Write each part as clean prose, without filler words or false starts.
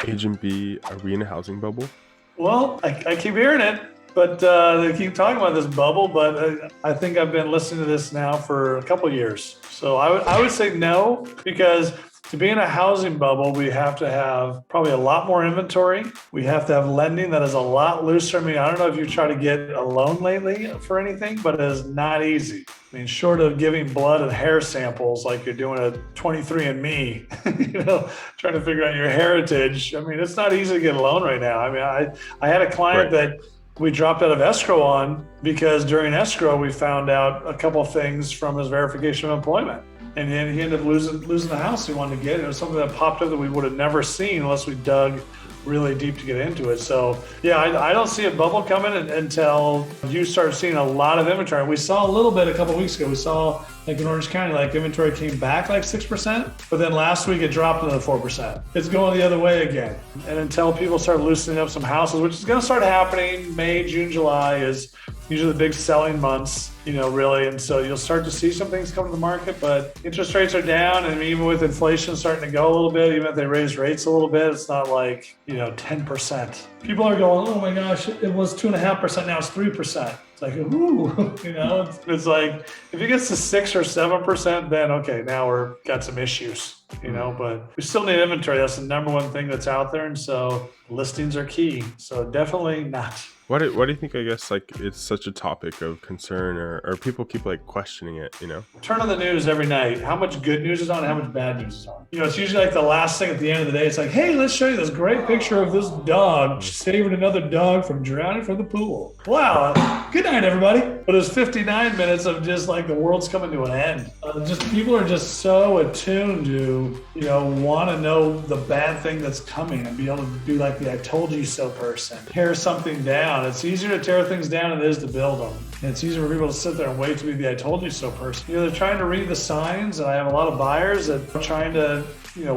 Agent B, are we in a housing bubble? Well, I keep hearing it, but they keep talking about this bubble. But I think I've been listening to this now for a couple of years. So I would say no, because to be in a housing bubble, we have to have probably a lot more inventory. We have to have lending that is a lot looser. I mean, I don't know if you've tried to get a loan lately for anything, but it is not easy. I mean, short of giving blood and hair samples like you're doing a 23andMe, trying to figure out your heritage. I mean, it's not easy to get a loan right now. I mean, I had a client that we dropped out of escrow on because during escrow, we found out a couple of things from his verification of employment. And then he ended up losing the house he wanted to get. It was something that popped up that we would have never seen unless we dug really deep to get into it. So yeah, I don't see a bubble coming until you start seeing a lot of inventory. We saw a little bit a couple of weeks ago. We saw like in Orange County, like inventory came back like 6%, but then last week it dropped another 4%. It's going the other way again. And until people start loosening up some houses, which is going to start happening, May, June, July is usually the big selling months, really. And so you'll start to see some things come to the market, but interest rates are down. And even with inflation starting to go a little bit, even if they raise rates a little bit, it's not like, 10%. People are going, oh my gosh, it was 2.5%. Now it's 3%. It's like, ooh, it's like, if it gets to 6 or 7%, then okay, now we're got some issues, but we still need inventory. That's the number one thing that's out there. And so listings are key. So definitely not. Why do you think, I guess, like it's such a topic of concern or people keep like questioning it, Turn on the news every night. How much good news is on and how much bad news is on? It's usually like the last thing at the end of the day. It's like, hey, let's show you this great picture of this dog saving another dog from drowning from the pool. Wow. Good night, everybody. But it was 59 minutes of just like the world's coming to an end. Just people are just so attuned to, want to know the bad thing that's coming and be able to do like the I told you so person. Tear something down. It's easier to tear things down than it is to build them. And it's easier for people to sit there and wait to be the I told you so person. They're trying to read the signs, and I have a lot of buyers that are trying to,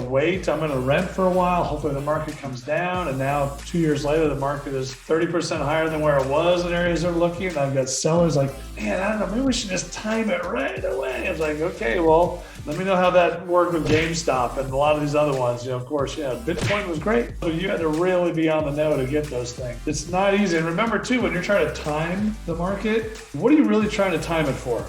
wait. I'm going to rent for a while. Hopefully the market comes down. And now 2 years later, the market is 30% higher than where it was in areas they're looking. And I've got sellers like, man, I don't know, maybe we should just time it right away. It's like, okay, well, let me know how that worked with GameStop and a lot of these other ones. Of course, Bitcoin was great. So you had to really be on the know to get those things. It's not easy. And remember too, when you're trying to time the market, what are you really trying to time it for?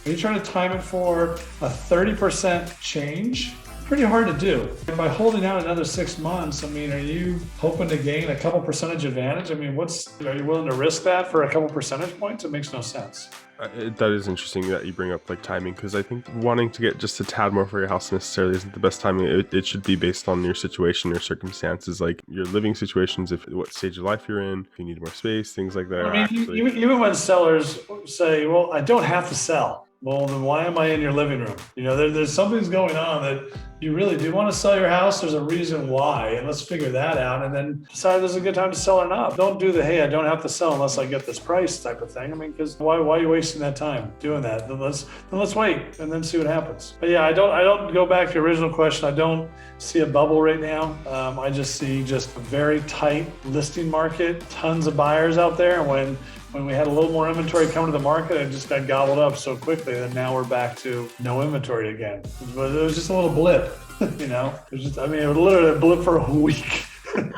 Are you trying to time it for a 30% change? Pretty hard to do. And by holding out another 6 months, are you hoping to gain a couple percentage advantage? Are you willing to risk that for a couple percentage points? It makes no sense. That is interesting that you bring up like timing, because I think wanting to get just a tad more for your house necessarily isn't the best timing. It should be based on your situation, your circumstances, like your living situations, what stage of life you're in, if you need more space, things like that. Even when sellers say, well, I don't have to sell. Well, then why am I in your living room? There's something's going on that you really do want to sell your house. There's a reason why, and let's figure that out and then decide this is a good time to sell or not. Don't do the, hey, I don't have to sell unless I get this price type of thing. Because why are you wasting that time doing that? Then let's wait and then see what happens. But yeah, I don't go back to the original question. I don't see a bubble right now. I just see a very tight listing market, tons of buyers out there. And when we had a little more inventory coming to the market, it just got gobbled up so quickly that now we're back to no inventory again. But it was just a little blip, It was literally a blip for a week. and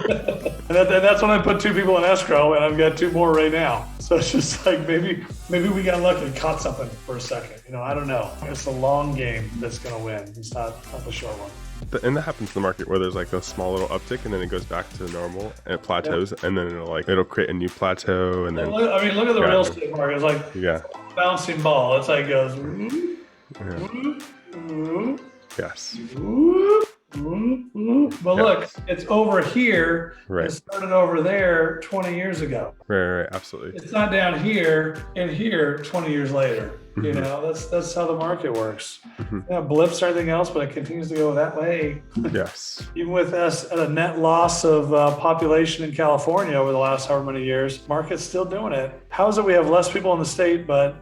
that's when I put 2 people in escrow, and I've got 2 more right now. So it's just like maybe we got lucky and caught something for a second. I don't know. It's a long game that's going to win. It's not the short one. And that happens in the market where there's like a small little uptick and then it goes back to normal and it plateaus, and then it'll create a new plateau, and then look at the real estate market. It's like a bouncing ball. It's like it goes yes. But look, it's over here. Right. It started over there 20 years ago. Right, absolutely. It's not down here and here 20 years later. That's how the market works. Blips or anything else, but it continues to go that way. Yes. Even with us at a net loss of population in California over the last however many years, market's still doing it. How is it we have less people in the state, but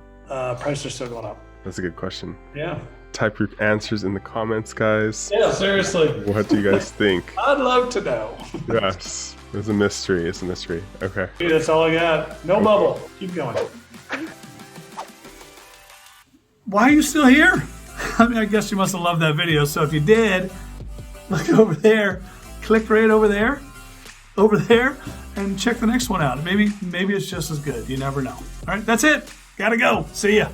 prices are still going up? That's a good question. Yeah. Type your answers in the comments, guys. Yeah, seriously. What do you guys think? I'd love to know. Yes. It's a mystery. Okay. Dude, that's all I got. No bubble. Keep going. Why are you still here? I guess you must have loved that video. So if you did, look over there. click right over there, and check the next one out. Maybe it's just as good. You never know. All right, that's it. Gotta go. See ya.